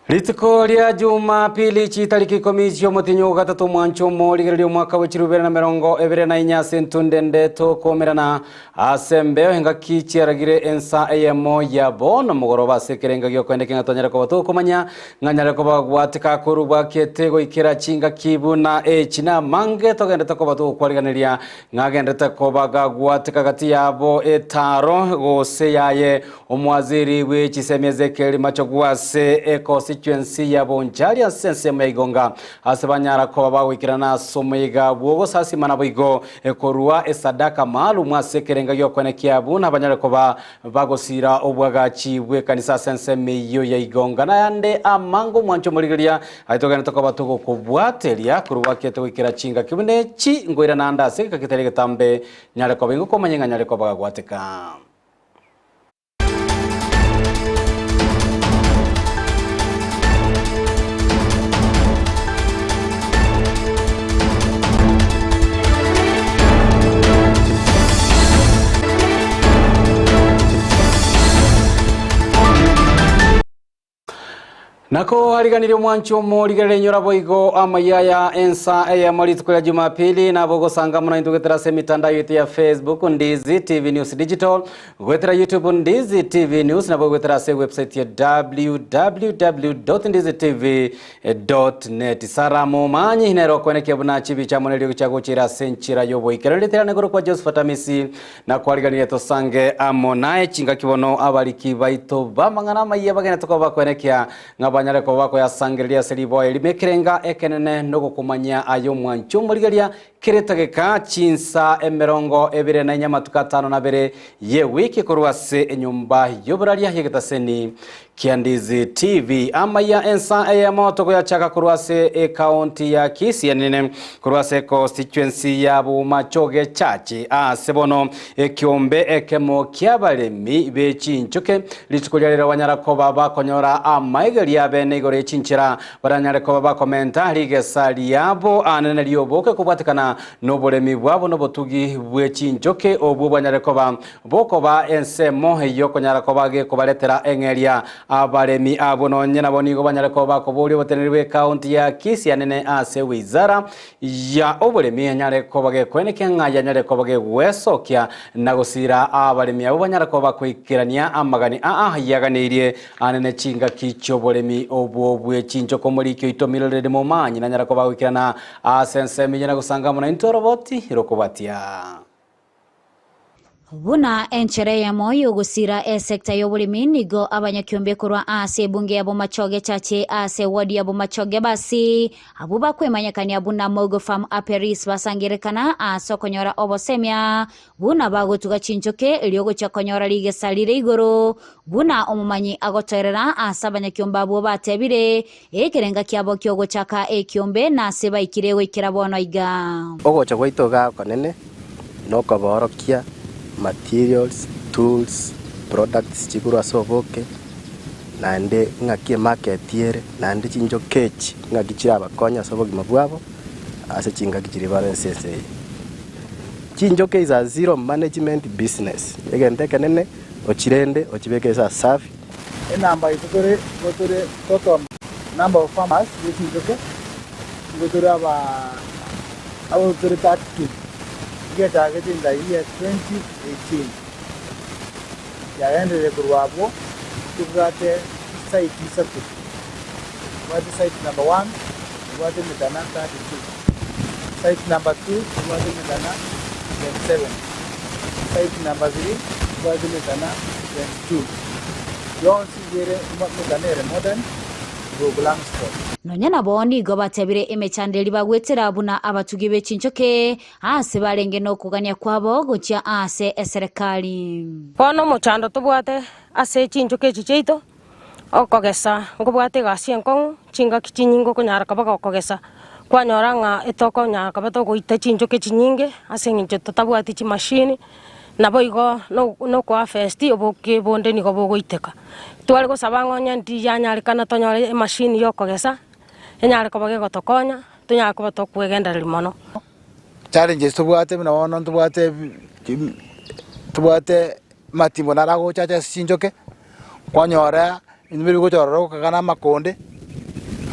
Ritiko ria Jumapili chitariki komisio mutinyo gatatu mwancho morigererio mwaka wa 2024 sentundende to komerana asembe henga kichiragire ENSA AMAYIA ya bona mugoroba sekerenga gyo kwendeke ngatonyera ko batu komanya nganyara ko bagwatika kuruba ketego ikira chinga kibuna china mange togenda ko batu kwariganiria ngagenda ko bagagwatika gati yabo etaro gose yaye omwaziri we chisemeze keri machogwase constituency ya bonjari asense maigonga asabanyara ko bawikirana somiga bwogo sasi manabigo ekorua esadaka maalum asekerenga yo kwenekia buna abanyara ko bagosira obwagachi bwe kanisa sense meyo ya igonga na yande amango mwancho murigeria aitogana to ko batugo kubwateria kuruwa keto wikira chinga kibune chi ngoira nanda seka kiterege tambe nyare ko bingo ko manyenga nyare ko bagwateka. Nako hariganire mwancho morigerere nyora boigo AMAYIA ya ENSA AMAYIA kwa Jumapili na bogo sanga muna intugetera se mitandao yetu ya Facebook Ndizi TV News Digital, gwetera YouTube Ndizi TV News na bogo gwetera se website ya www.ndizitv.net. Sara MOMANYI hinero kweneke buna chibi cha monelio chago chira senchira yobo ikerere tera negoro kwa JOSEPHAT AMISI na kwa hariganire tosange amonae chinga kibono abaliki baito bamangana AMAYIA bagena tokoba kwenekea ngabanyare ko bako ya sangiria seribo elimekerenga ekenene no kumanya ayo mwancho murigeria kiretageka chinsa emerongo ebire na nyamatuka 5 na bere ye wiki kurwase enyumba yobraria yegetaseni Ndizi TV AMAYIA ENSA AMAYIA toko ya chaka kurwase county ya Kisii nene kurwase constituency ya bumachoge chachi sebono kiombe ekemo kyabalemi bechinchoke litukolera wanyara ko baba konyora AMAYIA bene igore chinchira baranyare ko baba komenta ligesali yabo anene liyoboke kubatikana nobolemi bwabo nobotugi bwechinchoke obwo banyare ko boko ba ensemo yoko nyara ko bage kubaletera engeria abalemi abono nyena bonigo banyare ko bakobuli botenerwe county ya Kisii nene ase wizara ya obolemi nyare ko bage kweneke ngaya nyare ko bage wesokya nagosira abalemi abo banyare ko bakwikirania amagani yaganirie anene chinga kicho bolemi obwo bwe chincho ko muri kyo itomirere MOMANYI nanyara ko bagwikirana asense minyana gusanga muna intoroboti irokobatia Buna enchere ya moyo gusira sekta yobulimi nigo abanyakyombe kurwa ase bunge yabo machoge chache ase wadi yabo machoge basi abuba kwemanyakani abuna mogo farm aperis basangirekana asokonyora obosemya buna bagotuga chinchoke eliogo chakonyora lige salire igoro buna omumanyi agoterera asabanyakyomba abo batebire ekerenga kyabo kyogo chaka ekyombe na seba ikirewe kirabono iga ogo chagwaitoga konene no kaborokia materials, tools, products chikuru asoboke nande ngakie market yere nande chinjo kechi ngakichira abakonya asoboke mabwabo ase chinga kichiri balance ese chinjo ke is a zero management business egende kenene ochirende ochibeke sa safi enamba itore total number of farmers chinjo ke gotore aba 32 get target in the year 2018. Yaende le kurwabo tugate site isatu. Wadi site number 1 wadi metana 32. Site number 2 wadi metana 27. Site number 3 wadi metana 22. Yonsi gere metana modern Google Store. Nonyana boni go batebire emechandeli bagwetera abuna abatugi bechinchoke ase barenge no kugania kwabo gocha ase eserikali bono mochando tubwate ase chinchoke chicheito okogesa ngobwate gasi enkong chinga kichinyingo kunyara kabaka okogesa kwanyora nga etoko nyara kabato goita chinchoke chinyinge ase ngincho tabwati chi machine nabo igo no kwa first oboke bonde ni gobo goiteka twali go sabangonya ndi yanyari kana tonyore machine yokogesa enyare ko bage gotokonya tunyara ko batokwegenda limono challenges tubwate na wono tubwate matimbo narago chacha sinjoke kwanyora indibiri go chororo kagana makonde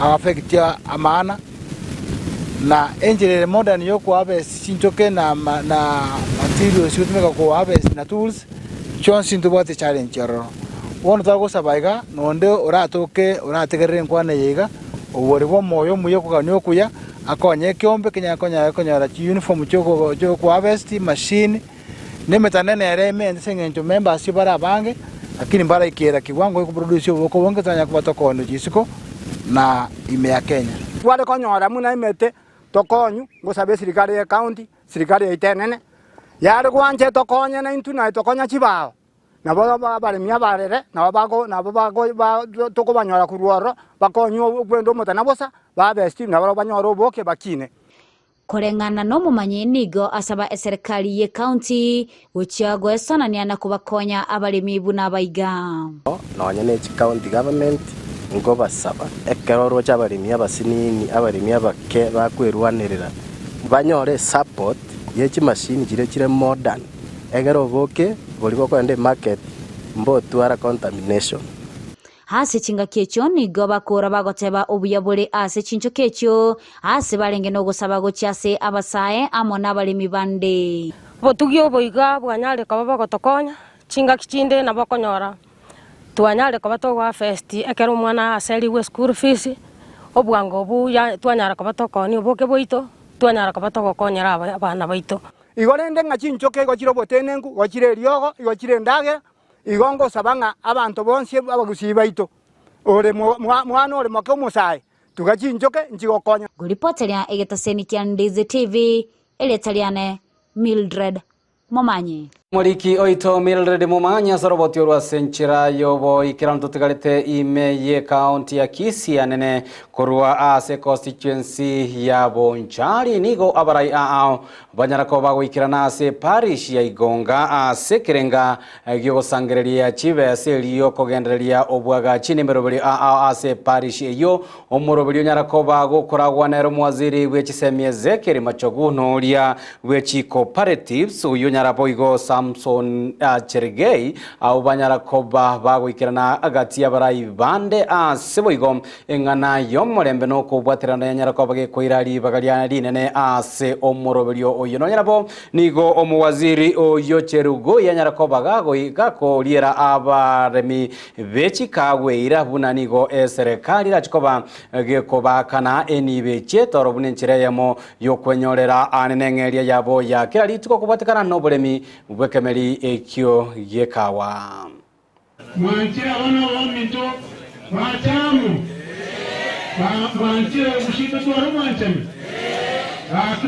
affectia amana na engineer modern yoku harvest chinchoke na materials yutumika ku harvest na tools chonsi ntubote challenge yoro wono tago sabaiga nonde oratoke orategerere nkwana yiga obori bo moyo muyo kuganyo kuya akonye kyombe konyara uniform choko harvest machine nemetanene ereme nsengenjo members bara bange lakini bara ikera kiwango yo produce oboko bonge tanya kubatoko no jisiko na ime ya Kenya twale konyora muna imete tokonyu ngosabe serikali ya county serikali ya itenene yari kwanje tokonye na intu na tokonya chibao na baba bari miabarere na baba toko banyora kuruoro bakonyu gwendo mutana bosa babe steam na banyora oboke bakine Kulengana no MOMANYI nigo asaba serikali ye county uchiago esanania na kubakonya abalimi buna baiga nonye ne county government ngo basaba ekeroro cy'abalimi abasinini abalimi abake bakwerwanirira banyore support yechi machine kire modern egero boke boli boko ende market mbotwara contamination hasi chinga kecho nigo bakora bagoteba obuya bole ase chincho kecho hasi balenge no gusaba gochase abasae amona balimi bande botugio boiga bwanyale ka bagotokonya chinga kichinde na bakonyora twanyale ka batogwa first ekero mwana aseli we school fees obwango bu ya twanyara ka batokoni oboke boito twanyara ka batogokonyera abana baito igorende nga chincho ke gochiro botenengu gochire riogo gochire ndage igongo sabanga abantu bonse abagusii baito ore mwana ore make omusae tugachinjoke nchigokonya guripoteria egetaseni kya Ndizi TV eletaliane Mildred MOMANYI Mwaliki oito Mildred MOMANYI asoroboti orwa senchira yobo ikiranto tugalete EMAYIA County ya Kisii anene korwa ase constituency ya Bonchari nigo abarai aao banyarako bagwikirana ase parish ya Igonga ase kirenga gyogosangereria chibe ase liyo kogendereria obwaga chini meroberi aao ase parish eyo omuroberi nyarako bagokoragwa nero mwaziri bwechisemieze keri machoguno lia bwechi cooperatives uyo nyarapo igo Samson Chergei au banyarako bagwikirana agati abarai bande ase boigo engana yomorembe no kubwaterana nyarako bagekoirari bagalia rinene ase omoroberio oyo no nyarabo nigo omuwaziri oyo Cherugo yanyarako bagago igako liera abaremi bechi kagweira buna nigo serikali rachikoba gekoba kana enibeche torobunenchire yamo yokwenyorera anenengeria yabo ya kira lituko kubatekana no buremi ubwekemeri ekyo yekawa mwanchira wana waminto matamu mwanchira kushita tuwaro mwanchami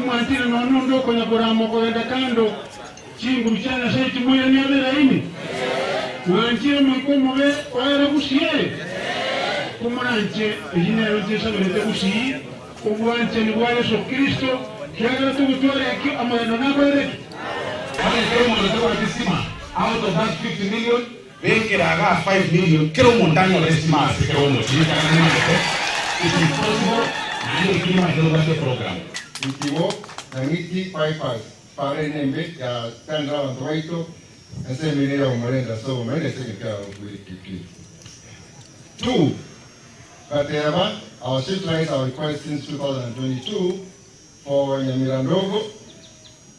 mwanchira nono ndo kwenye kuramo kwenda kando chingu mchana shaiti mwenye niabera ini mwanchira mwakumu we waera kushie kumanche ejinero jesha berete kushii kumwanche ni bwa Yesu Kristo kiagara tugutware akyo amayano nabere out of that 50 million, make it 5 million. Kero montaño estima, kero montaño. It is possible. I will my program. Intivo, Nangiti, 5 para nembe ya tandra antoito, ese minera umarenda so mene se ka with quickly. 2. Kateraba, our street lights are required since 2022 for Nyamira Ndogo,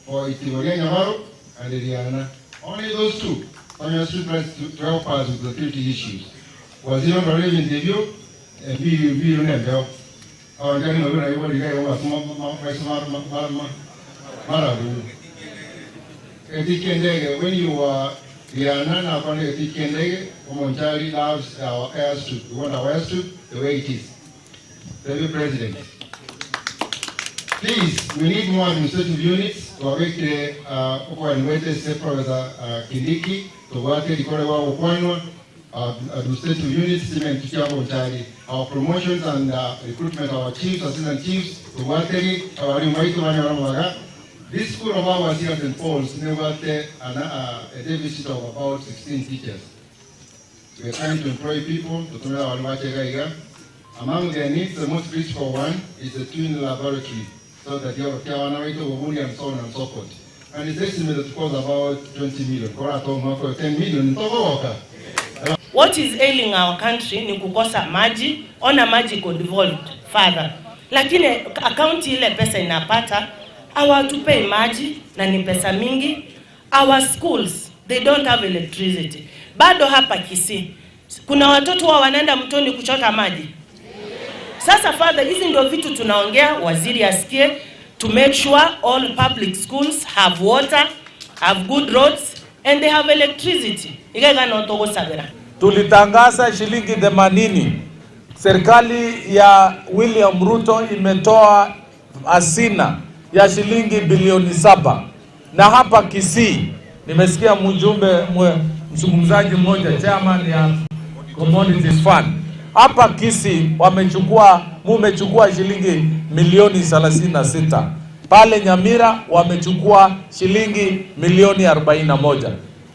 for Itivo Nyamaro, and Eliana. Only those two. On your street lights to help us with the security issues. Was it not already in the view? And be remember. Our getting over everybody was Marabu. When you are Liana, upon a Tikende, Omonjari loves our airstrip. We want our airstrip the way it is. Thank you, President. Please, we need more administrative units to make the Professor Kindiki to work the Korewa Okwanwa, administrative units, our promotions and recruitment of our chiefs, assistant chiefs, to work our this school of ours here in Falls never a deficit of about 16 teachers. We are trying to employ people to turn our Wachega. Among their needs, the most critical one is a twin laboratory, so that you have a and so on and so forth. And it's estimated to cost about 20 million. For 10 million, What is ailing our country ni kukosa maji. Ona maji iko devolved further. Lakini akaunti ile pesa inapata hawatupei maji na ni pesa mingi. Our schools, they don't have electricity. Bado hapa Kisii kuna watoto wanaenda mtoni kuchota maji. Sasa father, hizi ndio vitu tunaongea, waziri asikie, to make sure all public schools have water, have good roads and they have electricity. Tulitangaza shilingi 80. Serikali ya William Ruto imetoa hazina ya shilingi bilioni 7. Na hapa Kisii nimesikia mzungumzaji mmoja chairman ya Commodities Fund. Hapa Kisii mumechukua shilingi milioni 36. Pale Nyamira wamechukua shilingi milioni 41.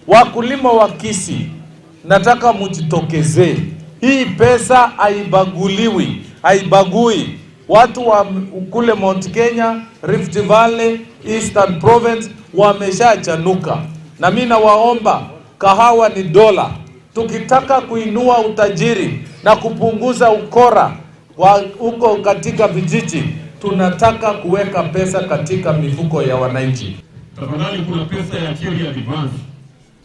Wakulima wa Kisii, nataka mujitokezee. Hii pesa haibagui. Watu wa kule Mount Kenya, Rift Valley, Eastern Province wameshachanuka. Na mimi nawaomba, kahawa ni $1. Tukitaka kuinua utajiri na kupunguza ukora huko katika vijiji, tunataka kuweka pesa katika mifuko ya wananchi. Tafadhali, kuna pesa ya theory advance.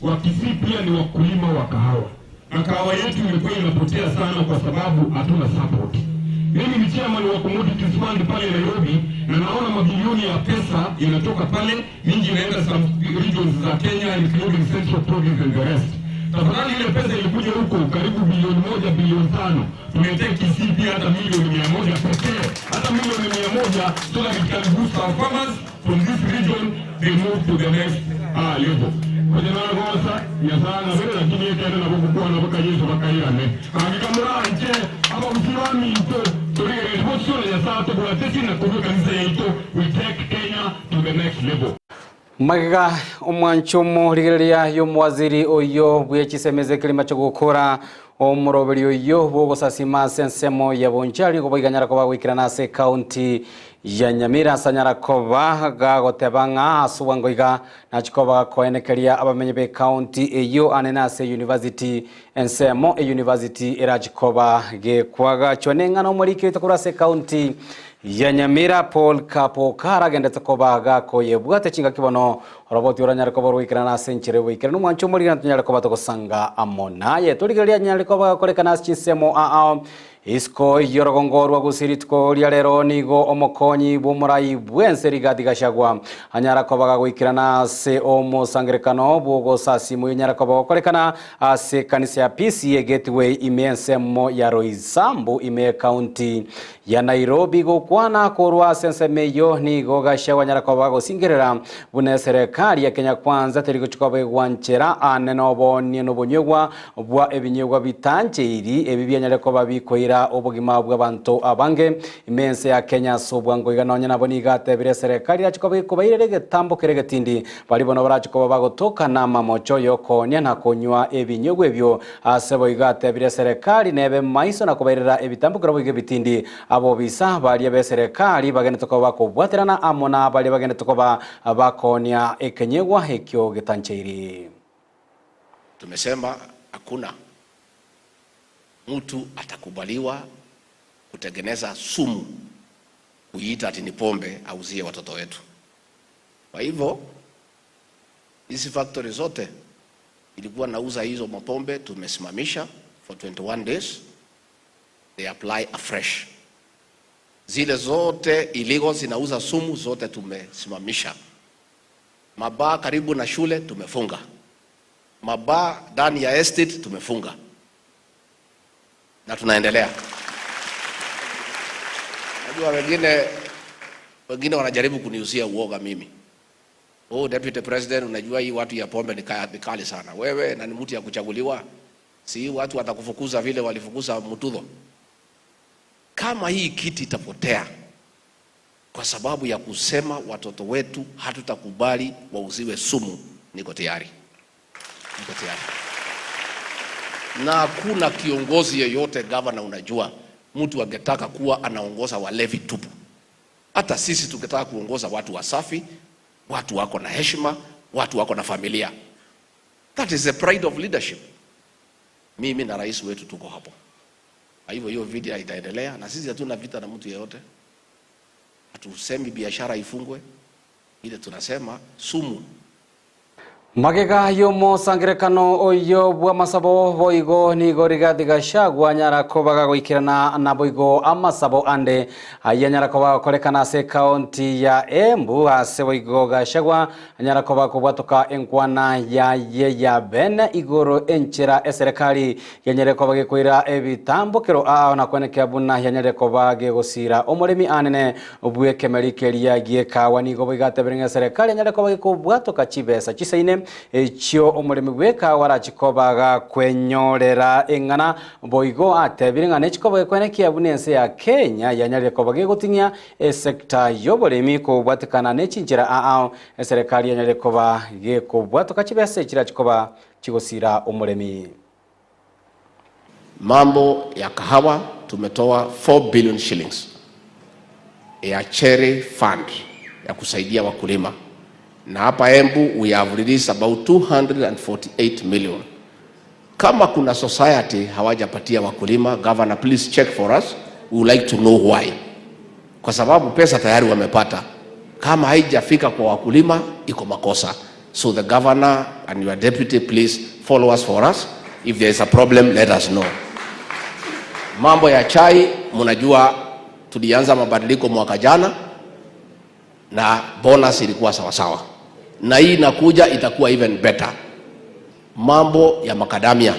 Wa Kisii pia ni wakulima wa kahawa. Na kahawa yetu imekuwa inapotea sana kwa sababu hatuna support. Mimi ni chairman wa Commodities Fund pale Nairobi na naona mabilioni ya pesa yanatoka pale, mingi inaenda some regions za Kenya including Central Province and the rest. Tafadhali, ile pesa ilikuja huko karibu bilioni 1, bilioni 5. Tuletee Kisii pia hata milioni 100 pekee. Hata milioni 100 so that it can boost our farmers from this region, they move to the next level. Kwa jina la Gosa, ya sana vile lakini yeye tena anapokuwa anapoka Yesu bakayane. Akikamura nje, hapa msimami mto, tulie hoshole ya saa to kwa tesi na kuvuka kanisa yetu, we take Kenya to the next level. Magiga omwanchomo ligiriria y'omwaziri oyo bwekisemeze kilima cyo gukora omuroberi oyo bwogosasima sensemo yabonjari ngo baganyara ko bagwikira nase county ya Nyamira sanyara ko bagotebanga asuwango iga nachikoba koenekeria abamenye be county eyo anenase university ensemo university erajikoba ge kwaga chonenga no muri kitorase county ya Nyamira Paul Kapo karagendetse ko bagako yebwate cinga kibono roboti uranyara ko borwikira na senchere wikira no mwancho muri ntanyara ko batogosanga amonaye tuligeria nyara ko bakorekana cinsemo isko yorogongorwa gusiritko lya rero nigo omokonyi bumurai bwenseri gadigashagwa anyara ko bagagwikirana se omusangerekano bwogo sasimu nyara ko bakorekana se kanisa ya PCA Gateway imensemo ya Roysambu ime county ya Nairobi go kwana korwa sensemeyo nigo gashagwa nyara ko bagosingerera bune serikali ya Kenya Kwanza teriko chikobe gwanchera anenobo ni nobonyegwa bwa ebinyegwa bitancheiri ebibya nyara ko babikoira obugima bw'abantu abange imense ya Kenya sobwango iganonya naboni gatebire serikali yachikobe kubaire getambo keregetindi balibono barachikoba bagotoka na mamocho yokonya na konywa ebinyegwa ebyo asebo igatebire serikali nebe maiso na kubairira ebitambo kirabo bitindi abo bisa bali be serikali bagene tokoba kubwaterana amona bali bagene tokoba bakonya ekenyegwa hekyo getancheiri. Tumesema hakuna mtu atakubaliwa kutengeneza sumu kuiita ati ni pombe auzie watoto wetu. Kwa hivyo hizi factory zote ilikuwa nauza hizo mapombe tumesimamisha for 21 days. They apply afresh. Zile zote illegal zinauza sumu zote tumesimamisha. Mabaa karibu na shule tumefunga. Mabaa ndani ya estate tumefunga. Na tunaendelea. Najua wengine wanajaribu kuniuzia uoga mimi. Oh, Deputy President, unajua hii watu ya pombe ni kali sana. Wewe na ni mtu ya kuchaguliwa. Si watu watakufukuza vile walifukuza Mutudho. Kama hii kiti itapotea kwa sababu ya kusema watoto wetu hatutakubali wauziwe sumu, niko tayari. Niko tayari. Na hakuna kiongozi yeyote governor unajua mtu angetaka kuwa anaongoza walevi tupu. Hata sisi tungetaka kuongoza watu wasafi, watu wako na heshima, watu wako na familia. That is the pride of leadership. Mimi na rais wetu tuko hapo. Kwa hivyo hiyo video itaendelea, na sisi hatuna vita na mtu yeyote. Hatusemi biashara ifungwe, ile tunasema sumu. Magega yomo sangirekano oyo bwa masabo boigo ni Rigathi Gachagua nyarakobaga gwikirana na boigo amasabo ande ayanyarakoba korekana se county ya Embu ase boigo Gachagua nyarakoba kubwatoka enkwana ya bene igoro enchera eserikali yanyarekoba gekwira ebitambukiro na kwenekea buna yanyarekoba gegosira omurimi anene obwekemerikeria gieka nigo boigate beringa serikali yanyarekoba gekubwatoka chibesa chisaine echio omurimi gweka warachikobaga kwenyorera engana boigo atebiringa nechikobaga kwenekia bunense ya Kenya yanyarekoba gegotinya sector yoborimi kubwatikana nechinjira serikali yanyarekoba gekubwatoka chibese chirachikoba chigosira omurimi. Mambo ya kahawa tumetoa 4 billion shillings ya cherry fund ya kusaidia wakulima. Na hapa Embu we have released about 248 million. Kama kuna society hawajapatia wakulima, governor please check for us. We would like to know why. Kwa sababu pesa tayari wamepata. Kama haijafika kwa wakulima iko makosa. So the governor and your deputy please follow us for us. If there is a problem let us know. Mambo ya chai mnajua tulianza mabadiliko mwaka jana na bonus ilikuwa sawa sawa. Na hii inakuja itakuwa even better. Mambo ya macadamia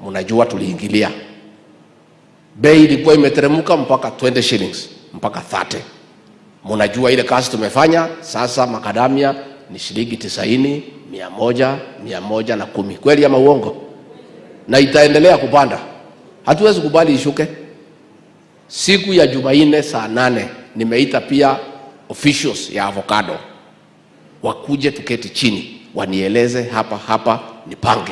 mnajua tuliingilia. Bei ilikuwa imeteremka mpaka 20 shillings mpaka 30. Mnajua ile kazi tumefanya, sasa macadamia ni shilingi 90, 100, 110. Kweli ama uongo? Na itaendelea kupanda. Hatuwezi kubali ishuke. Siku ya Jumanne saa 8 nimeita pia officials ya avocado. Wakuje tuketi chini, wanieleze hapa nipange.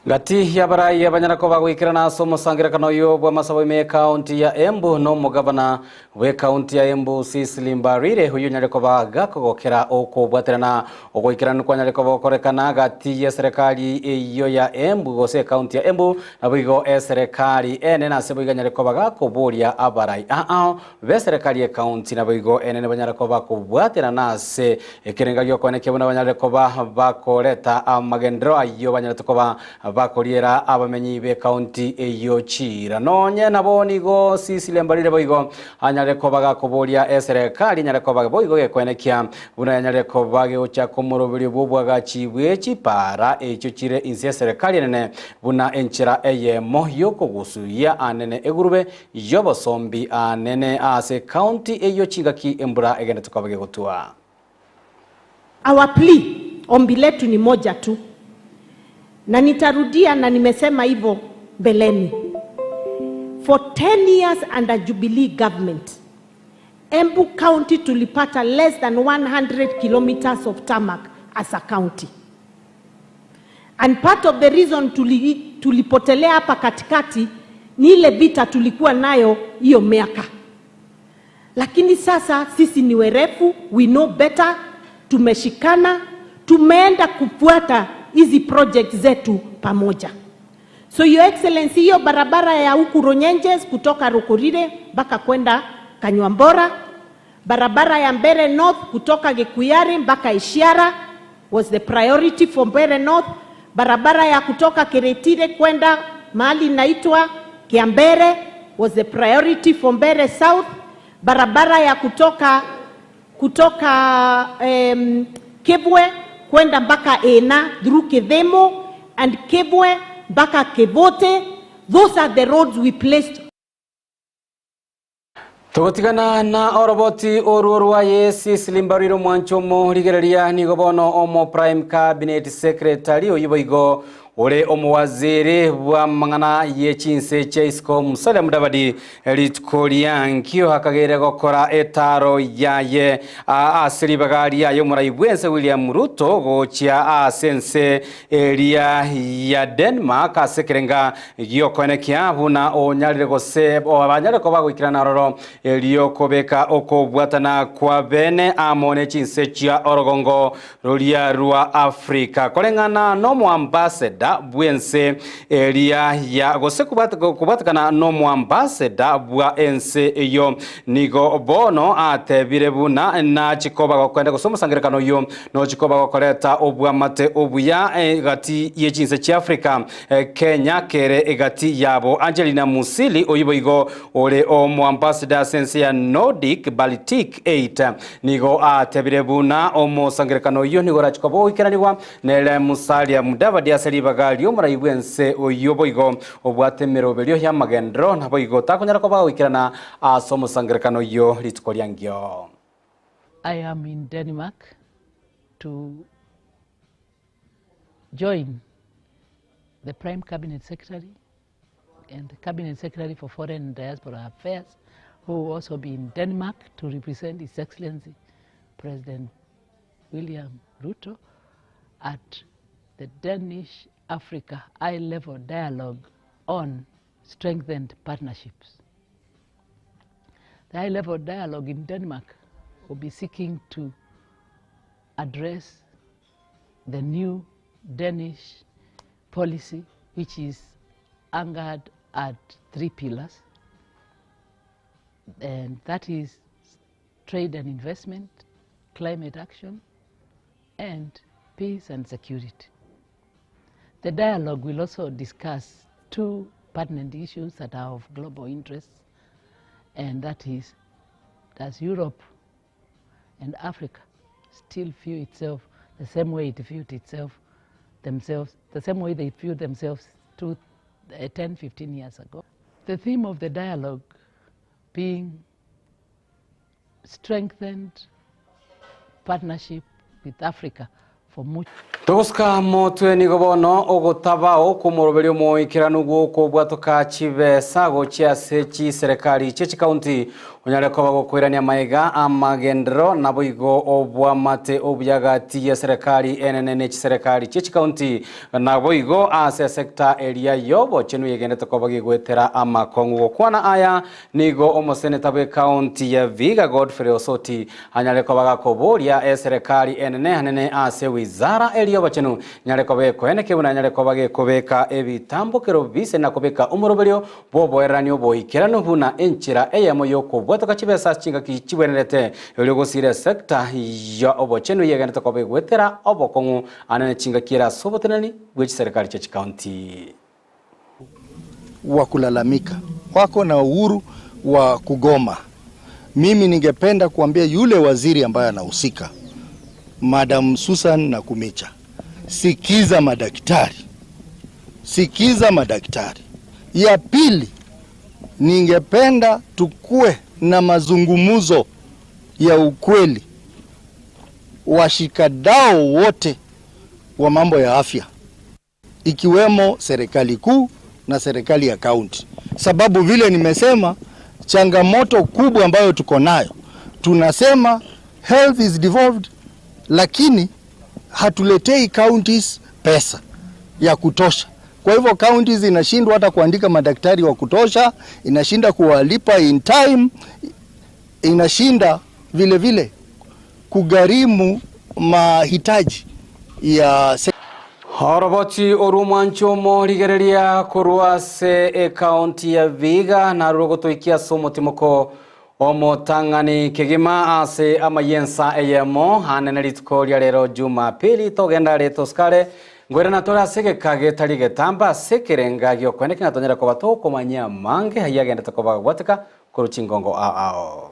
Gati ya barai ya banyarakoba gwikirana somo sangirekano yo bwa masabo me county ya Embu no mugabana we county ya Embu Kisii Mbarire huyu nyarekoba gakogokera okobwaterana ogwikirana kwa nyarekoba korekana gati ya serikali iyo ya Embu gose county ya Embu abigo serikali ene na sebo nyarekoba gakoboria abarai be serikali ya county na bigo ene banyarekoba kubwaterana se ekirenga yo kweneke buna banyarekoba bakoreta amagendro ayo banyarekoba bakoriera abamenyi be county eyo chira nonye nabo nigo Kisii Mbarire boigo anyarekoba gakoboria serikali nyarekoba boigo gekwenekia buna nyarekoba geocha komorobiri bubwaga chibwe chipara echo chire inse serikali nene buna enchira EYEMO yoko gusuya anene egurube yobosombi anene ase county eyo chingaki embura egene tukabage gotua. Our plea ombi letu ni moja tu. Na nitarudia na nimesema hivyo beleni. For 10 years under Jubilee government, Embu County tulipata less than 100 kilometers of tarmac as a county. And part of the reason tulipotelea hapa katikati ni ile vita tulikuwa nayo hiyo miaka. Lakini sasa sisi ni werefu, we know better, tumeshikana, tumeenda kufuata hizi project zetu pamoja. So your excellency, hiyo barabara ya huku Ronyenjes kutoka Rukurire mpaka kwenda Kanywambora, barabara ya Mbere North kutoka Gekuyari mpaka Ishiara was the priority for Mbere North, barabara ya kutoka Keretire kwenda mahali inaitwa Kiambere was the priority for Mbere South, barabara ya kutoka Kebwe kwenda mpaka Ena through Kedemo and Kebwe mpaka Kebote. Those are the roads we placed. Tugotigana na oroboti oruorwa Kisii Mbarire mwanchomo rigereria nigobono omo prime cabinet secretary oyiboigo ore omuwaziri wa mangana yechinse cheisco Musalia Mudavadi litkoliankio hakagere gokora etaro yaye asiri bagari yayo muraibwense William Ruto gochia asense eria ya Denmark asekerenga giokonekia buna onyalire gose abanyale ko bagwikirana roro elio kobeka okobwatana kwa bene amone chinse chia orogongo rolia rua Afrika kolengana no mu ambassador bwense eria ya gose kubatakana no mu ambassador bwa ense eyo nigo bono atebire buna na chikoba gokwenda gusoma sangerekano yo no chikoba gokoreta obwa mate obuya gati yechinse chia Afrika Kenya kere egati yabo Angelina Musili oyiboigo ole omu ambassador sense ya Nordic Baltic 8 nigo atebire buna omu sangerekano yo nigo rachikobo ikeraniwa nele Musalia Mudavadi aselibagali omuraibwense oyoboigo obwatemero belio ya magendro naboigo takonyara ko bagwikirana asomo sangerekano yo litkoliangyo. I am in Denmark to join the Prime Cabinet Secretary and the Cabinet Secretary for Foreign and Diaspora Affairs, who will also be in Denmark to represent His Excellency President William Ruto at the Danish-Africa high-level dialogue on strengthened partnerships. The high-level dialogue in Denmark will be seeking to address the new Danish policy, which is anchored at 3 pillars, and that is trade and investment, climate action, and peace and security. The dialogue will also discuss 2 pertinent issues that are of global interest, and that is, does Europe and Africa still view itself the same way it viewed themselves, the same way they viewed themselves 10-15 years ago? The theme of the dialogue being strengthened partnership with Africa for much. Togoska motwe ni gobono ogotabao kumoroberio moikiranu goko bwatoka chibesa gochia sechi serikali chechi county onyale ko bagokwirania maiga amagendro naboigo obwamate obyagati ya serikali NNH serikali chechi county naboigo ase sector area yobo chenu yegendete ko bagigwetera amakongo kwana aya nigo omoseneta be county ya Viga Godfrey Osoti anyale ko bagakoboria serikali NNH hanene ase wizara elio bachenu nyale ko be kwene kebuna nyale ko bagekobeka ebitambukero bise nakobeka umoroberio bobo eranyo boikirano buna enchira EYEMO yoko bwatoka chibesa chinga kichibwenerete yogosire sector ya obochenu yegenete ko begwetera obokongu anene chinga kira sobotenani bwechi serikali chechi county wa kulalamika wako na uhuru wa kugoma. Mimi ningependa kuambia yule waziri ambaye anahusika, Madam Susan Nakumicha, sikiza madaktari. Sikiza madaktari. Ya pili, ningependa tukue na mazungumuzo ya ukweli washikadau wote wa mambo ya afya, ikiwemo serikali kuu na serikali ya kaunti. Sababu vile nimesema, changamoto kubwa ambayo tuko nayo, tunasema health is devolved, lakini hatuletei counties pesa ya kutosha. Kwa hivyo counties inashindwa hata kuandika madaktari wa kutosha, inashinda kuwalipa in time, inashinda vile vile kugarimu mahitaji ya Horoboti orumancho morigereria kuruase county ya Viga na rogotoikia somo timoko omotangani kegima ase AMAYIA EYEMO hanene litkoria lero Jumapili togenda leto skale ngwera na tora sege kage talige tamba sekerenga gyo kweneke natonyera ko bato komanya mange hayagenda takoba gwateka kuruchingongo ao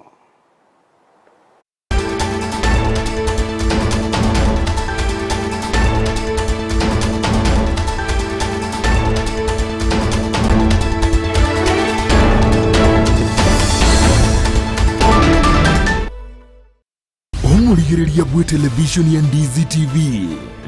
murigiriria bwe television ya Ndizi TV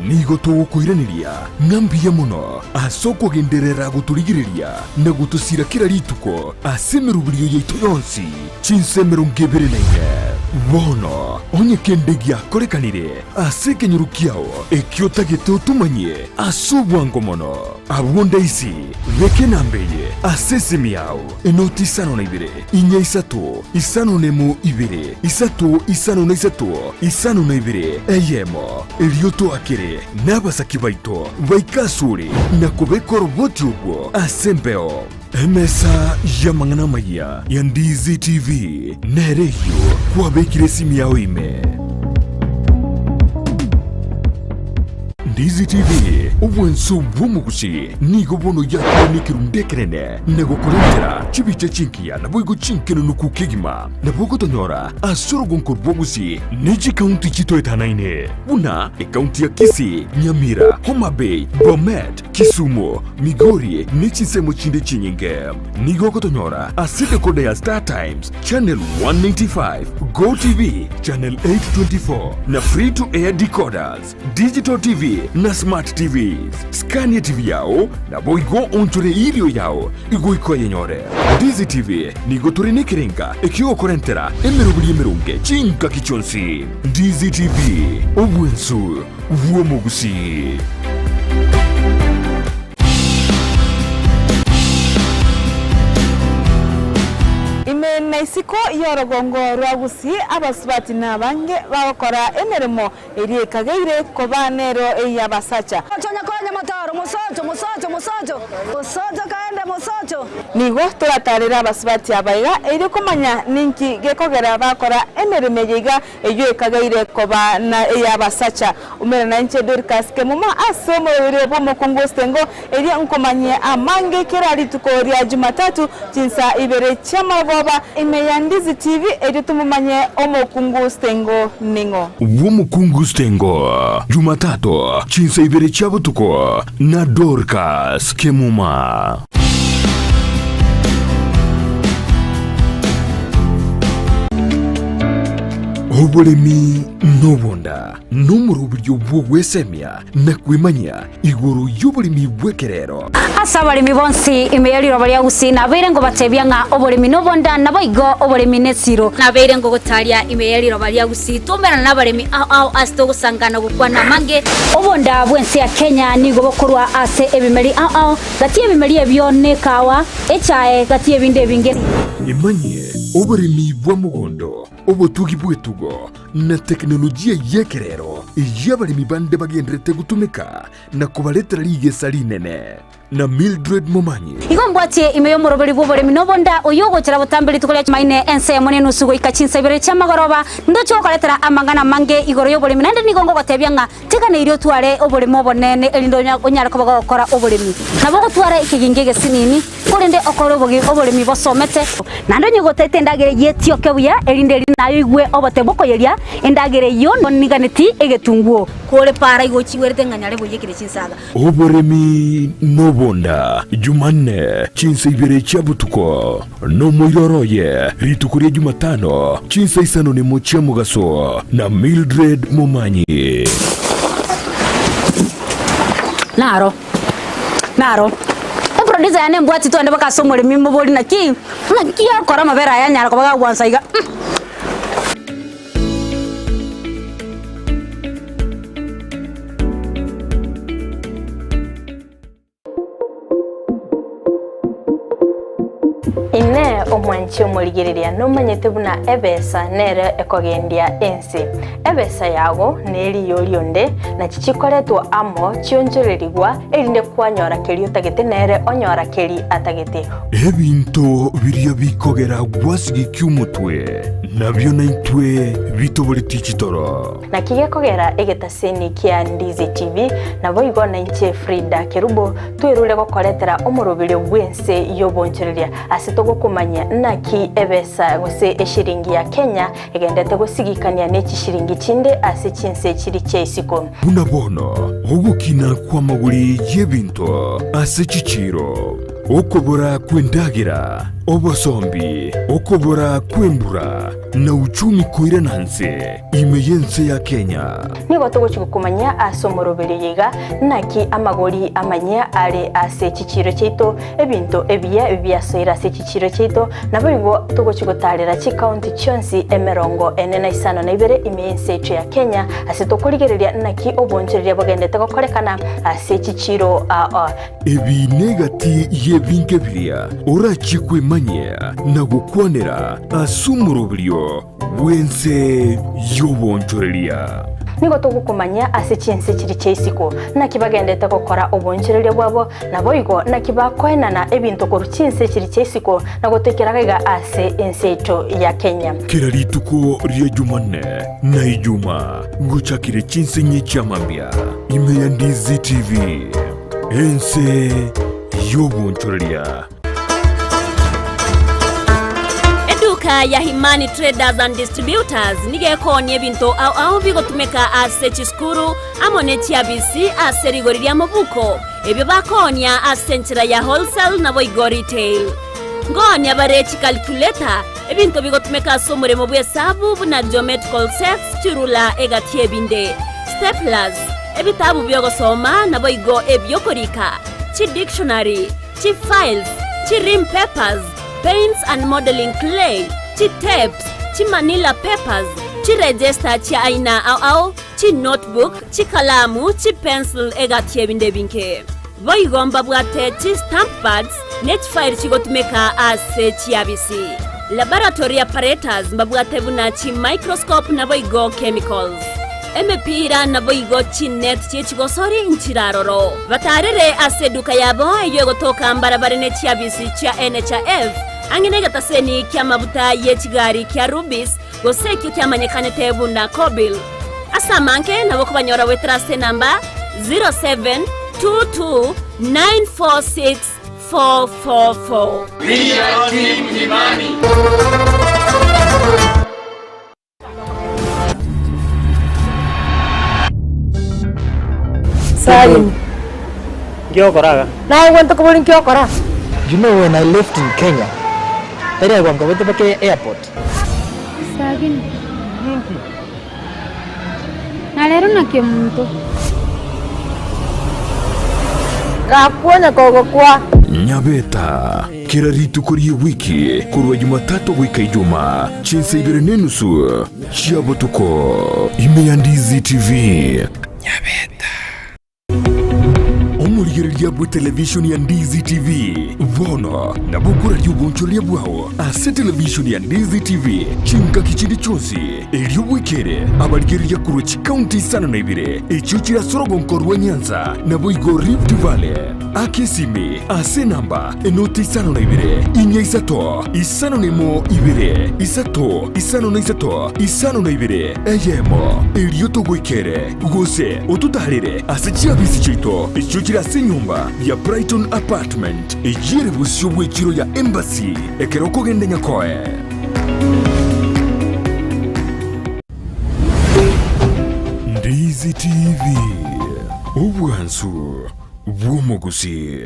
nigo tugukwiraniria ngambia muno asoko genderera guturigiriria na gutusira kira rituko asemerubirio yaitu yonsi chinsemero ngeberenaine bono onye kendegia korekanire asekenyurukiao ekiotageto tumanye asubwango mono abwonda isi reke nambeye asesimiao enoti sano na ibere inya isato isano nemo ibere isato isano na isato isano na ibere EYEMO elioto akere n'abasaki baito baikasuri na kubekora boti ubwo asembeo emesa yamangana AMAYIA ya Ndizi TV nereyo kwabekire simu yawe ime Ndizi TV ubwenso bw'umugusi nigo bono yakonikiru ndekerene nego kurentera chibiche chinkia na boigo chinkeno nukukigima na bogo tonyora asoro gonkor bogusi neji county chito etanaine una county ya Kisii, Nyamira, Homa Bay, Bomet, Kisumu, Migori nechi semo chinde chinyinge nigo kotonyora asite kode ya Star Times channel 195 Go TV channel 824 na free to air decoders digital TV na smart TVs Scania TV yao na boigo onchore ilio yao igo iko yenyore Ndizi TV nigo turine kirenga ekio korentera emerubuli emerunge chinka kichonsi Ndizi TV obwensu vuomugusi Naisiko yorogongo rwagusi abasubati nabange bakora emeremo eri kagaire kobanero eyabasacha Konya mataro musojo kaende musojo nigo turatarira abasubati abaiga eri kumanya ninki gekogera bakora emeremo yiga eyo kagaire kobana eyabasacha umera nanche Dorcas kemuma asomo eri bomo kongostengo eri nkomanye amange kerali tukoria Jumatatu jinsa ibere chama baba ya Ndizi TV editumumanye omukungustengo ningo Womukungustengo Jumatatu chinsa ibere chabo tuko na Dorcas kemuma Obolemi nobonda n'umurubyo bw'wesemya na kwimanya iguru y'obolemi bwekerero asabalimi bonsi imeyaliro bali Gusii nabeire ngo batebya nga obolemi nobonda naboigo obolemi nesiro nabeire ngo gotalia imeyaliro bali Gusii tumera nabalemi ao asto gusangana gukwana mange obonda bwensi ya Kenya nigo bokurwa ase ebimeri ao gati ebimeri ebyone kawa echae gati ebinde binge imanye obolemi bw'amugondo obotugi bwetugo na teknolojia yekerero yabalimi bande bagendrete gutumika na kubaletera ligesa linene na Mildred Momanyi igombwatie imeyo moroberi bw'obolemi nobonda oyogo chira butambiri tukolia maine ENSA yamone nusugo ikachinsa ibere chamagoroba ndocho koletera amangana mange igoro y'obolemi nande nigongo gotebya nga tekana irio tware obolemi obonene elindo onyara kobaga gukora obolemi nabo gutwara ikigingege sinini kurinde okoro obolemi bosomete nando nyigotete ndagere yetio kebuya elinde nayo igwe obote bokoyeria endagere yo niganeti egetunguo kore para igochiwerete nganyare boyekire chinsaga obolemi nobonda Jumanne chinsa ibere chabutuko no moiroroye ritukuria Jumatano chinsa isano ni mochia mugaso na Mildred Momanyi naro producer yane mbwati twende baka somole mimbo boli na ki akora mabera yanyara ko baga gwansaiga ine omwanchi omurigereria nomanyete buna ebesa nere ekogendia ensi ebesa yago neri yorionde na chichikoretwa amo chionjorerigwa erinde kwanyora keri utagete nere onyora keri atagete ebinto biria bikogera gwasigi kyumutwe nabyo naitwe bitobole tichitoro na kigekogera egetaseni kia Ndizi TV nabo igona inche Frida Kerubo twirule gokoretera omurubiri gwense yobonchereria asitogo kumanya naki ebesa gose eshiringi ya Kenya egendete gusigikania neki shiringi chinde ase chinse chiri cheisiko unabono ogukina kwa maguri yebinto ase chichiro okobora kwendagira obosombi okobora kwembura na uchumi koira nanse imeyense ya Kenya nigo tugukumanya asomorobere yiga naki amagori amanya ari ase kiciro cyito ebinto ebiyasoira ase kiciro cyito nabo tugutarira ki county chonsi emerongo enena isano na ibere imeyense ya Kenya ase tokurigereria naki oboncherere bogendete gokorekana ase kiciro ebi negati yebinke biria orachikwe manya na gukwanera asumurubrio wense yobonchoreria nigo tugukumanya ase cyense kiri cyesiko nakibagendete gukora oboncherere bwabo naboigo nakibakwenana ebintu ko rucyense kiri cyesiko nagotekeraga ase enseto ya Kenya kirarituko rya Jumanne na Ijuma nguchakire cyense nyicyamambya imeya Ndizi TV ense yobonchoreria ya Himani Traders and Distributors nigekonye bintu au bigotumeka ase chiskuru amone chiabisi ase rigoriria mubuko ebyo bakonya ase nchira ya wholesale na boigo retail ngonya barechi calculator ebintu bigotumeka somore mu bwesabu buna geometrical sets chirula egatie binde staplers ebitabu byo gosoma na boigo ebyokorika chi dictionary chi files chi rim papers paints and modeling clay, chi tapes, chi manila papers, chi register chi aina au, chi notebook, chi kalamu, chi pencil egatie binde binke. Boigomba bwate chi stamp pads, net file chi gotumeka ase chi abisi. Laboratory apparatus mbabwate buna chi microscope na boigo chemicals. Emepira na boigo chi net chi chigosori nchiraroro. Batarere ase duka yabo iyo gotoka mbarabare ne chi abisi cha NHF. Angenega taseni kia mabuta ye chigari kia rubis goseki kia manyekane tebu na kobil asamanke na wako banyora wetrase namba 0722946444 Via Team Nyimani Salim Gyokora na wento ko bulin Gyokora. You know, when I left in Kenya, I went to the airport. Sagin. Nalero na kimuntu. Kakuona kwa. Nyabeta kiraritu kuri wiki kurwa Jumatatu wika Ijumaa chinse ibere nenusu chiabotuko imeya Ndizi TV Nyabeta omurigereria bwa television ya Ndizi TV vono na bukura ry'ubunchoria bwaho ase television ya Ndizi TV chinka kichindi chonsi elio wikere abarigereria kurwa county sana na ibire echo kirasorogo nkorwa Nyanza na boigo Rift Valley akesime ase namba enoti isano na ibire inya isato isano nemo ibire isato isano na isato isano na ibire EYEMO elio togwikere gose otutarire ase chiabisi chito echo kirase nyumba ya Brighton Apartment ejire busyo bwekiro ya Embassy ekeroko gende nyakoe Ndizi TV ubwansu bw'omugusi.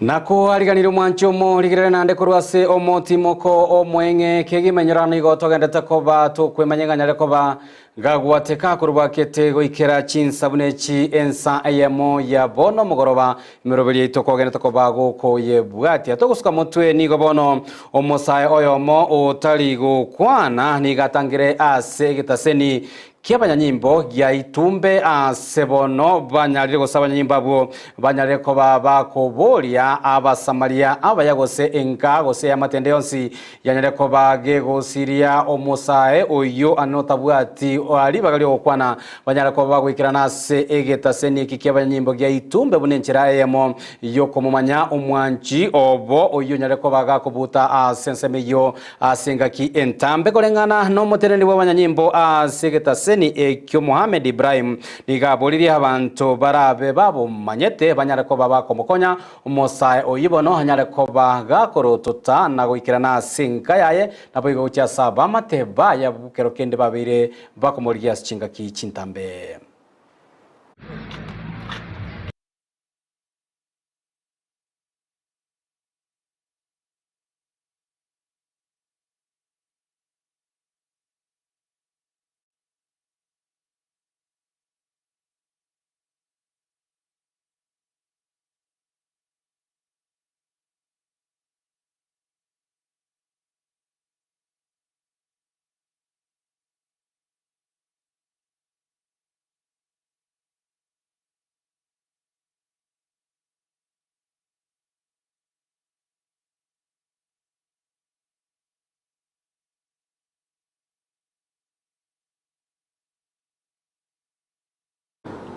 Nako aliganiro mwancho mo ligirana nande kurwase omotimoko omwenge kegimenyerano igotogendete koba tukwemanyanganya koba gagwateka kurwakete goikera chinsabune chi ENSA EYEMO ya bono mugoroba miroberi itokogendete koba goko yebwati atogusuka mutwe nigo bono omosaye oyomo otali gukwana nigatangire ase gitaseni kia banyanyimbo gya itumbe sebono banyarire gosaba banyanyimbo abo banyarire ko bakoboria abasamaria abayagose enka gose ya matende yonsi yanyare ko bagegosiria omusae oyo anotabwati ali bagali okwana banyare ko bagwikirana se egeta seni kia banyanyimbo gya itumbe bunenchira EYEMO yoko momanya omwanchi obo oyo nyare ko bagakobuta sensemeyo sengaki entambe kolengana no moteneni wa banyanyimbo segeta ni ekyo Mohamed Ibrahim nigaboliria abantu barabe babo manyete banyare ko babako mukonya umusae oyibono hanyare ko bagakorotota na guikirana sinka yaye naboigo cya saba mateba ya bukero kende babire bakomoriya cinga ki cintambe.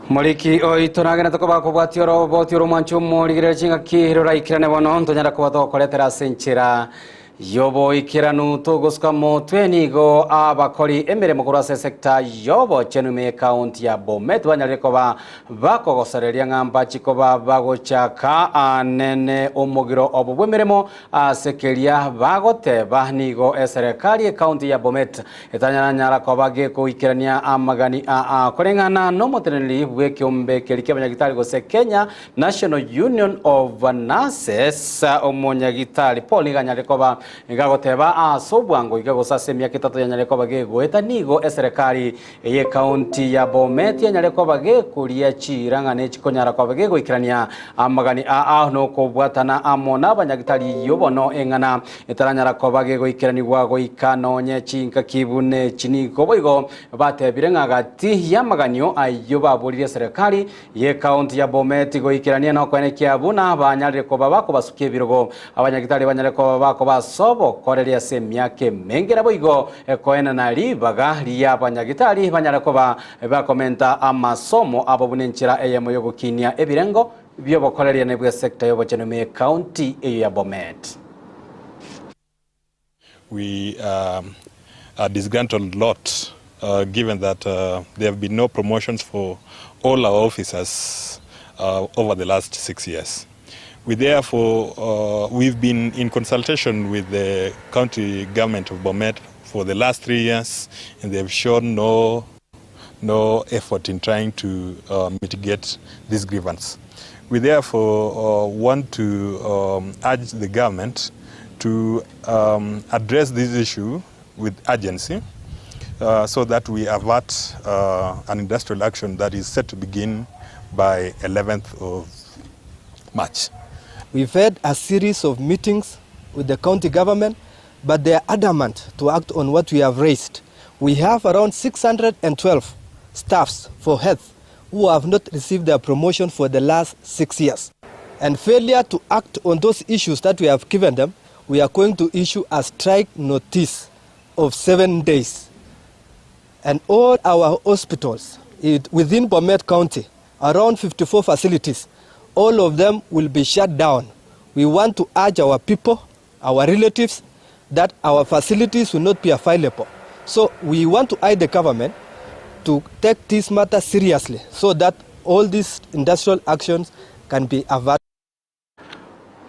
Moliki oitonagena tokoba kubwatioro botioro mancho moligire chinga kihirora ikirane bono ntonyara kubato koletera senchira yobo ikiranu togoska motwenigo abakori emiremo kurase sekta yobo chenume county ya Bomet banyarire koba bakogosereria ngamba chikoba bagochaka anene omugiro obwo emiremo sekeria bagoteba nigo eserikali county ya Bomet etanyara koba gekoikirania amagani kolengana no moteneri bwekiombe kelike banyagitari gose Kenya National Union of Nurses omonyagitari Paul nganyare koba ngagoteba sobwango igagosa myaka 3 yanyare ko bagegweta nigo eserikali ye county ya Bomet yanyare ko bagekuria chirangane chikonyara ko bagegwikirania amagani no ko bwatana amona banyagitari yobono engana etaranyara ko bagegwikirani gwago ikanonye chinka kibune chiniko boigo batebire ngagati yamaganyo ayo baburire serikali ye county ya Bomet goikirania no kwenekia buna banyare ko babako basukie birogo abanyagitari banyare ko babako sobo koreria se myake mengera boigo koena na libaga liya banyagitari banyara koba bakomenta amasomo abo bunenchira EYEMO yogukinia ebirengo byo bokoreria nebwe sector yobo chenume county ya Bomet. We are disgruntled a lot given that there have been no promotions for all our officers over the last 6 years. We therefore, we've been in consultation with the county government of Bomet for the last 3 years, and they've shown no effort in trying to mitigate this grievance. We therefore want to urge the government to address this issue with urgency so that we avert an industrial action that is set to begin by 11th of March. We've had a series of meetings with the county government, but they are adamant to act on what we have raised. We have around 612 staffs for health who have not received their promotion for the last 6 years. And failure to act on those issues that we have given them, we are going to issue a strike notice of 7 days. And all our hospitals within Bomet County, around 54 facilities, all of them will be shut down. We want to urge our people, our relatives, that our facilities will not be available. So we want to urge the government to take this matter seriously so that all these industrial actions can be averted.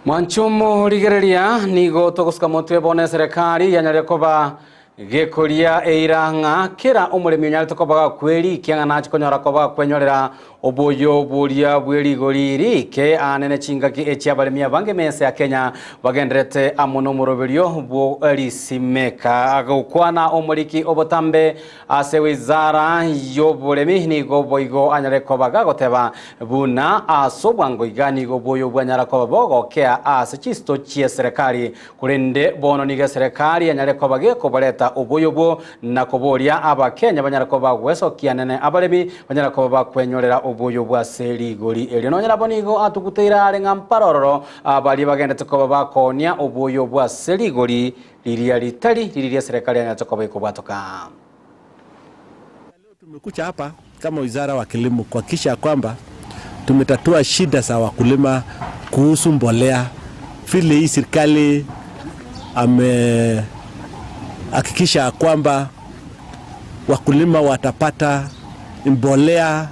Manchumo rigereria nigo tokoska motwe bone serikali yanyare koba gekoria eiranga kira umurimi nyari tokoba kweli kiangana chikonyora koba kwenyorera oboyo boria bweli goriri ke anene chinga ki echiabalemia bange mese ya Kenya bagendrete amono muroberio bo elisimeka agukwana omuriki obotambe ase wizara yobolemi nigo boigo anyare koba gagoteba buna asobwango igani go boyo bwanyara koba bogo ke ase chisto chie serikali kurende bono nige serikali anyare koba ge kobaleta kureta ubuyobo na kuboria abakenya banyara ko bagwesokia nene abaremi banyara ko bakwenyorera ubuyobo aserigori elio nonyara bonigo atukuteira arenga mparororo abali bagendete ko bakonia ubuyobo aserigori liria serikali ya Jacob ikubatoka. Tumekuja hapa kama wizara wa kilimo kuhakikisha kwamba tumetatua shida za wakulima kuhusu mbolea. Vile hii serikali amehakikisha kwamba wakulima watapata mbolea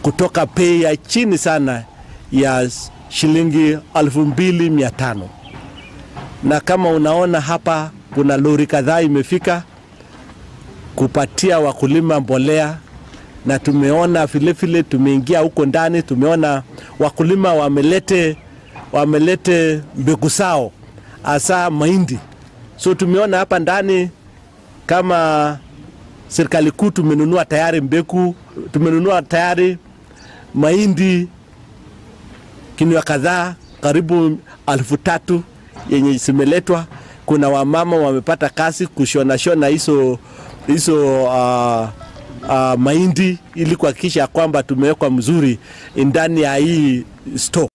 kutoka bei ya chini sana ya shilingi 2,500. Na kama unaona hapa kuna lori kadhaa imefika kupatia wakulima mbolea, na tumeona vile tumeingia huko ndani, tumeona wakulima wamelete mbegu zao hasa mahindi. So tumeona hapa ndani kama serikali kuu tumenunua tayari mbegu, tumenunua tayari mahindi kinwa kadhaa karibu 3,000 yenye zimeletwa. Kuna wamama wamepata kazi kushona hizo mahindi ili kuhakikisha kwamba tumewekwa mzuri ndani ya hii stock.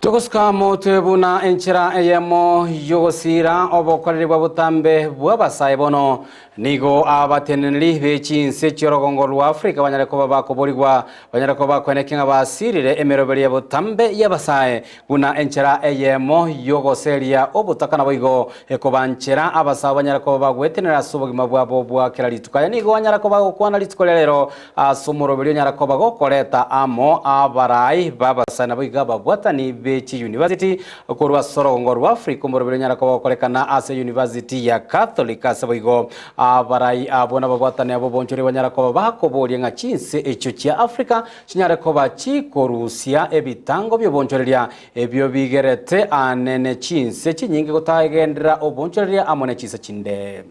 Tukuska motebuna enchira EYEMO yogosira obokorerwa butambe bwabasai bono nigo abatenenli bechinse chorogongo rwa Afrika banyareko bakoborigwa banyareko bakwenekinga basirire emeroberi butambe yabasai guna enchira EYEMO yogoseria obutakana boigo ekobanchera abasai banyareko bagwetenera subugima bwabo bwakera litukaya nigo banyareko bagokwana litukolero asumuroberi nyareko bagokoreta amo abarai babasai naboiga babwatani Bechi University kurwa sorongo rwa Afrika murobere nyara ko bakorekana ase University ya Catholic asaboigo abarai abona babwatane abo bonchore banyara ko bakoborie nga chinse echo cia Afrika chinyara ko bachikorusia ebitango byo bonchoreria ebyo bigerete anene chinse chinyinge gutagendera obonchoreria amone chisa chinde.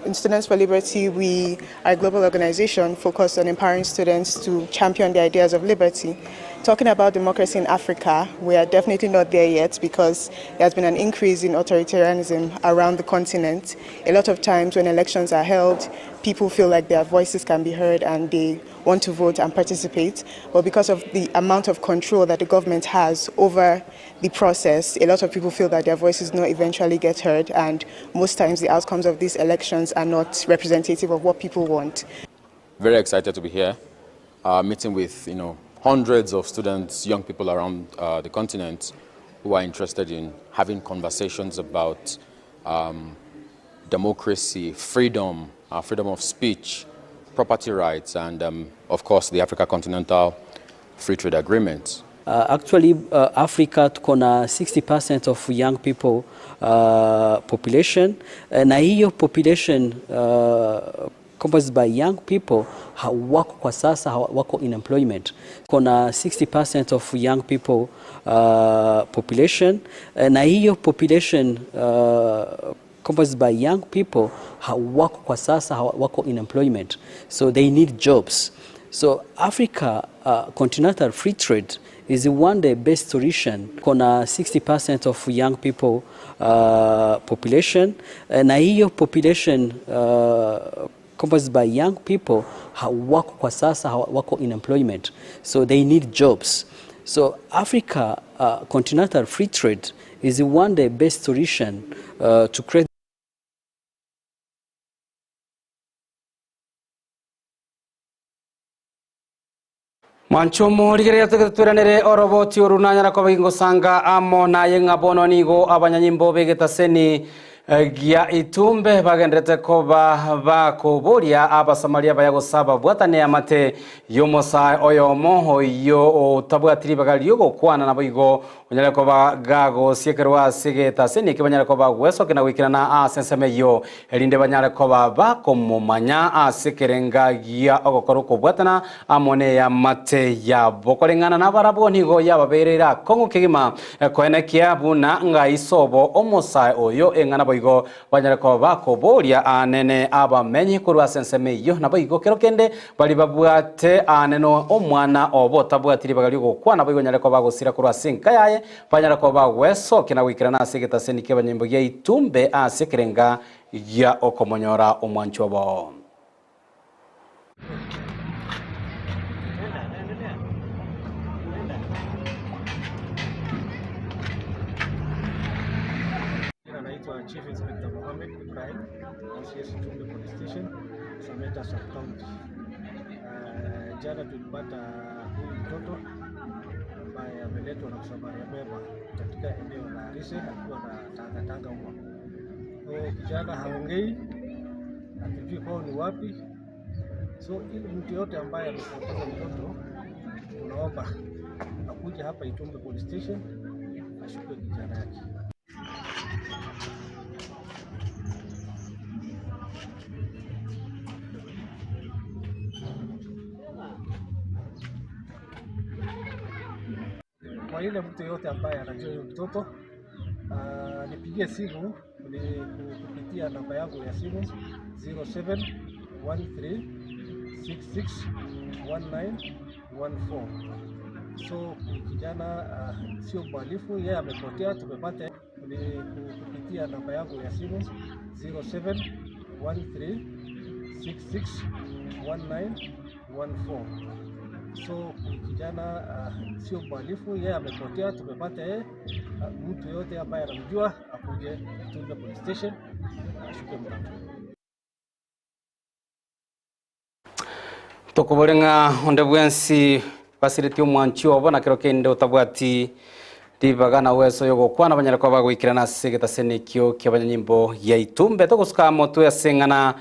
In Students for Liberty, we are a global organization focused on empowering students to champion the ideas of liberty. Talking about democracy in Africa, we are definitely not there yet because there has been an increase in authoritarianism around the continent. A lot of times when elections are held, people feel like their voices can be heard and they want to vote and participate. But because of the amount of control that the government has over the process, a lot of people feel that their voices don't eventually get heard, and most times the outcomes of these elections are not representative of what people want. Very excited to be here, meeting with hundreds of students, young people around the continent who are interested in having conversations about democracy, freedom, freedom of speech, property rights, and of course the Africa Continental Free Trade Agreement. Actually, Africa tuko na 60% of young people population, na hiyo population composed by young people hawako kwa sasa, hawako in employment. Kuna 60% of young people population, na hiyo population composed by young people hawako kwa sasa, hawako in employment. So they need jobs. So Africa Continental Free Trade is one of the best solution. Kuna 60% of young people population, na hiyo population composed by young people hawako kwa sasa, hawako in employment. So they need jobs. So Africa Continental Free Trade is one of the best solution to create. Manchomo ligeria turanere oroboti orunanya ko bingo sanga amo na yenga bono nigo abanyanyimbo begetaseni gia itumbe bagendrete ko bakoboria abasamaria bayagosaba bwatane amate yomosa oyomo yo tabwatiri bagalio gokwana naboigo onyale ko bagago siekerwa sigeta seni ke banyale ko bagweso kena wikirana asensemeyo elinde banyale ko bakomomanya asekerenga gia ogokoruko bwatana amone ya mate ya bokolengana na barabo nigo yababerera kongo kigima koenekia buna nga isobo omosa oyo engana boigo banyale ko bakoboria anene abamenyi kurwa sensemeyo naboigo kerokende bali babwate aneno omwana obo tabwatiri bagalio gokwana boigo nyale ko bagosira kurwa sinka yaye bose banyara ko bagweso kina wikirana sigeta senike banyimbo ya itumbe asekerenga ya okomonyora omwancho bo. Naitwa Chief Inspector Mohamed Ibrahim, OCS Tumbe Police Station, Sameta Sub-County. Jana tulipata huyu mtoto ambaye ameletwa na msamaria mwema katika eneo la Arise akiwa na tanga huko. Kijana haongei, hatujui kwao ni wapi. So ili mtu yote ambaye amepoteza mtoto tunaomba akuje hapa Itumbe Police Station ashukue kijana yake. Kwa ile mtu yote ambaye anajua huyo mtoto nipigie simu kupitia namba yangu ya simu 0713661914. So kijana sio mhalifu, yeye amepotea, tumepata kupitia namba yangu ya simu 0713661914. So kijana sio mhalifu, yeye amepotea, tumepata yeye. Mtu yote ambaye anamjua akuje Itumbe Police Station ashuke mtoto. Tokuborenga onde bwensi basiriti omwancho obona kero kende utabwati dibagana weso yogo kwana banyara kwa bagwikirana sigeta senikyo kyabanyimbo ya Itumbe tokusuka moto ya sengana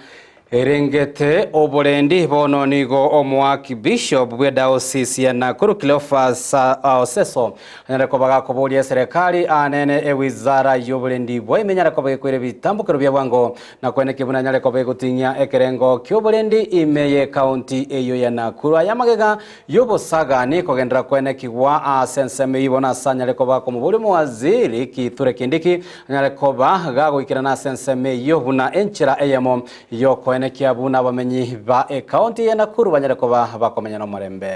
erengete oborendi bono nigo omwaki bishop bwe diocese ya Nakuru Cleophas Oseso anyara ko bagakoboria serikali anene ewizara yoborendi bwe menyara ko bakwere bitambukiro bya bwango na kweneke bunanyare ko begutinya ekerengo kyoborendi imeye county eyo ya Nakuru ayamagega yobosaga ni kogendera kwenekigwa senseme ibona sanyare ko bakomubuli mu waziri Kithure Kindiki anyare ko bagagwikirana senseme yo buna enchira EYEMO yo nekia buna bamenyi ba county ya Nakuru banyara ko bakomenya no murembe.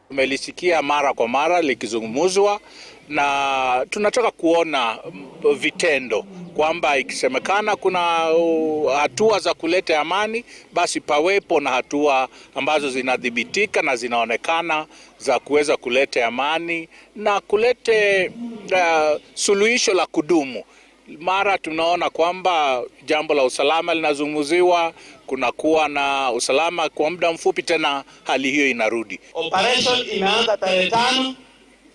Tumelisikia mara kwa mara likizungumzwa na tunataka kuona vitendo kwamba ikisemekana kuna hatua za kuleta amani basi pawepo na hatua ambazo zinadhibitika na zinaonekana za kuweza kuleta amani na kulete suluhisho la kudumu. Mara tunaona kwamba jambo la usalama linazungumziwa, kunakuwa na usalama kwa muda mfupi tena hali hiyo inarudi. Operation imeanza tarehe 5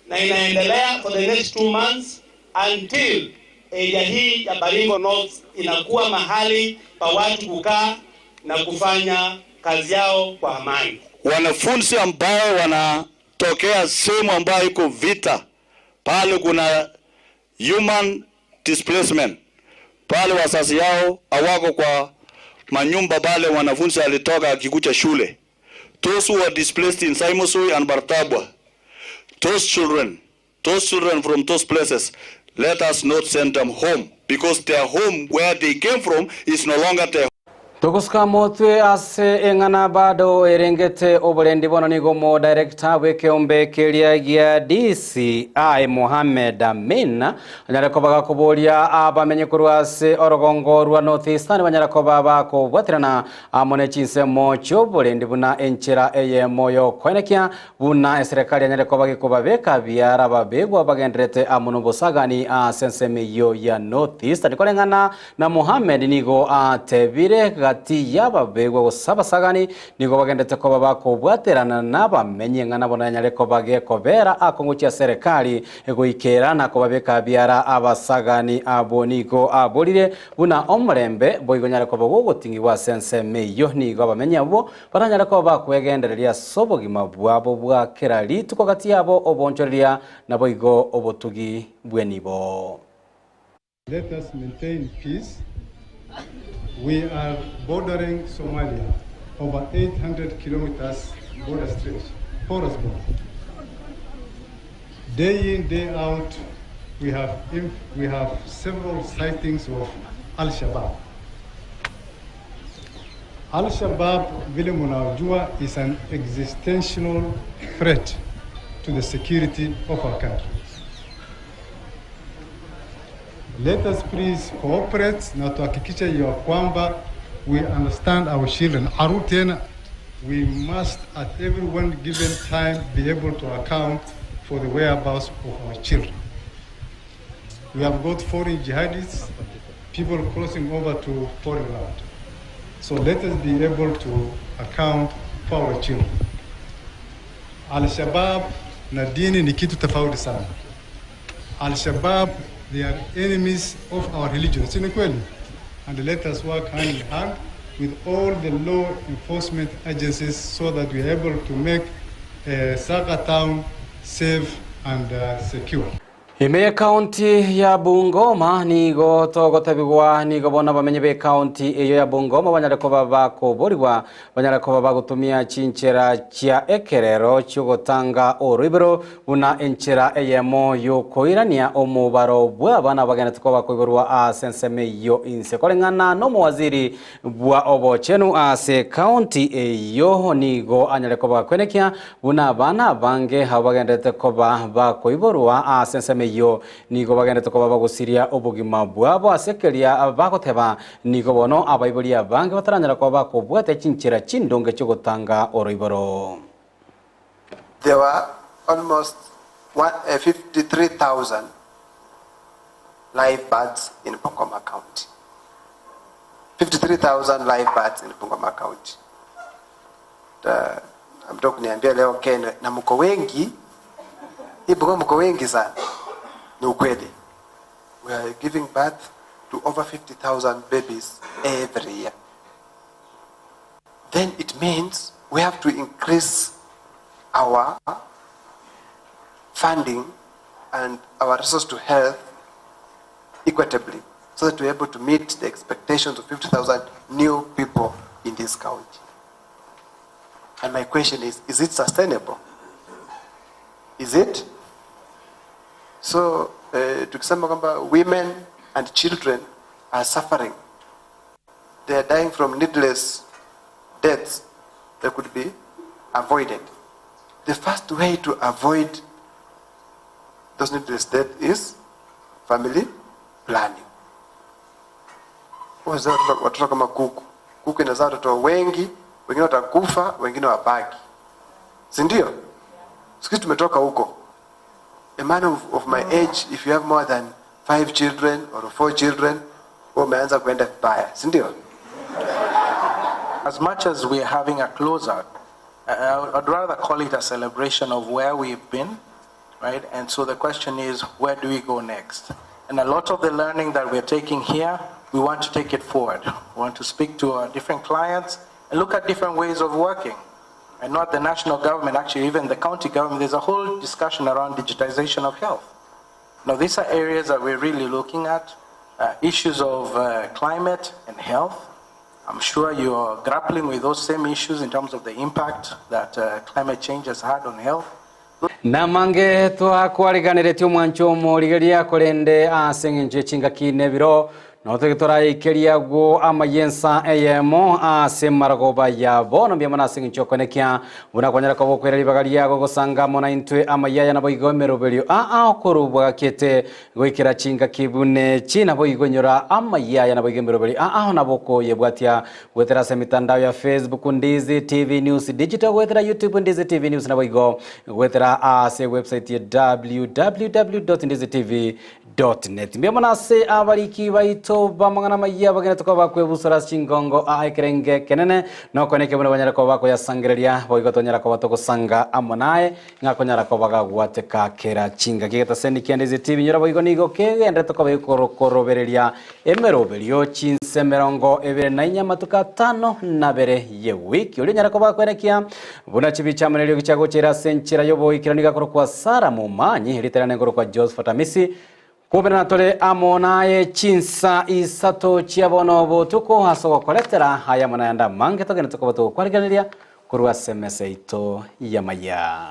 na inaendelea for the next 2 months until area hii ya Baringo North inakuwa mahali pa watu kukaa na kufanya kazi yao kwa amani. Wanafunzi ambao wanatokea sehemu ambayo iko vita, pale kuna human displacement, pale wazazi yao hawako kwa manyumba, pale wanafunzi alitoka akikuja shule. Those who are displaced in Saimosui and Bartabwa, those children from those places, let us not send them home, because their home where they came from is no longer their home. Tokusuka motwe ase engana bado erengete oborendi bono nigo mo director wekeombe kelia ya DCI Mohamed Amin anyara ko bagakoboria abamenye kurwase orogongo rwa Northeastern banyara ko babako bwatirana amone chinsemo choborendi buna enchera EYEMO yo kwenekia buna serikali anyara ko bagikobabeka byara babegwa bagendrete amuno bosagani senseme yo ya Northeastern kolengana na Mohamed nigo atebire ati yaba begwa gusabasagani nigo bagendete ko babakobwaterana nabamenye ngana bonanyare ko bagekobera akongukia serikali egoikerana ko babeka byara abasagani abonigo abolire buna omurembe boigonyare ko bogotingibwa senseme yo nigo bamenye abo baranyare ko bakwegendereria sobogima bwabo bwa kerali tuko gati yabo obonchoreria na boigo obotugi bwenibo. Let us maintain peace. We are bordering Somalia, over 800 kilometers border stretch, forest border. Day in, day out, we have several sightings of Al-Shabaab. Al-Shabaab, vile mnajua, is an existential threat to the security of our country. let us please cooperate na tuhakikisha ya kwamba we understand our children. Arutena, we must at every one given time be able to account for the whereabouts of our children. We have got foreign jihadists, people crossing over to foreign land. So let us be able to account for our children. Al-Shabaab na dini ni kitu tofauti sana. Al-Shabaab, they are enemies of our religion. Si ni kweli? And let us work hand in hand with all the law enforcement agencies so that we are able to make Saga town safe and secure. Ime county ya Bungoma nigo togotabigwa nigo bona bamenye be county eyo ya Bungoma banyareko babako boriwa banyareko bagutumia chinchera chia ekerero cyogotanga oribero una enchera EYEMO yokoirania omubaro bwa bana bagana tkobakoiborwa asenseme yo insekolengana no muwaziri bwa obochenu ase county eyo nigo anyareko bakwenekia una bana bange habagendete koba bakoiborwa asenseme yo nigo bagenda tuko bagusiria obugima bwabo asekeria bagoteba nigo bono abayiboria bange bataranyara kwa bakobwate chinchira chindonge cyo gutanga oroiboro. There were almost 53,000 live birds in Bungoma County. 53,000 live birds in Bungoma County. Amtoku niambia leo Kenya na mko wengi, hii Bungoma mko wengi sana. We are giving birth to over 50,000 babies every year. Then it means we have to increase our funding and our resource to health equitably so that we're able to meet the expectations of 50,000 new people in this county. And my question is it sustainable? Is it? So, tukisema kwamba women and children are suffering. They are dying from needless deaths that could be avoided. The first way to avoid those needless deaths is family planning. Watoto kama kuku. Kuku inazaa watoto wengi, wengine watakufa, wengine wabaki. Si ndio? Sisi tumetoka huko. A man of my age, if you have more than 5 children or 4 children, umeanza kwenda vibaya, si ndio? As much as we are having a closeout, I'd rather call it a celebration of where we've been, right? And so the question is, where do we go next? And a lot of the learning that we're taking here, we want to take it forward. We want to speak to our different clients and look at different ways of working. And not the national government, actually even the county government, there's a whole discussion around digitization of health. Now these are areas that we're really looking at, issues of climate and health. I'm sure you're grappling with those same issues in terms of the impact that climate change has had on health. Namange twa kwariganiretio mwancho morigeria kolende asengenje chinga kinebiro notegitora ikeria go amayensa EYEMO asemaragoba yabo no byamana singicho konekia buna kwanyara ko kwereri bagaria go gosanga mona intwe AMAYIA nabo igomero belio okorubwa kete goikira chinga kibune china bo igonyora AMAYIA nabo igomero belio nabo ko yebwatia gwetera semitandao ya Facebook Ndizi TV News Digital gwetera YouTube Ndizi TV News nabo igo gwetera se website ya www.ndizitv.net mbiyamana se abariki baito bamangana AMAYIA bagena tukaba kwebusora chingongo aikerenge kenene no koneke buna banyara ko bako yasangireria boigotonyara ko batoko sanga amonae ngakonyara ko bagagwateka kera chinga kigeta sendi Ndizi TV nyora boigo nigo kegende tukaba ikorobereria emerobelio chinsemerongo ebere na inyamatuka 5 na bere ye wiki uri nyara ko bakwerekia buna chibicha manelio kichago chera senchira yobo ikiraniga korokwa Sara MOMANYI literane korokwa JOSEPHAT AMISI Kubena tole amonaye chinsa isato chiabono botuko haso koletera haya manayanda mange togene tukoboto kwariganiria kurwa SMS ito ya AMAYIA.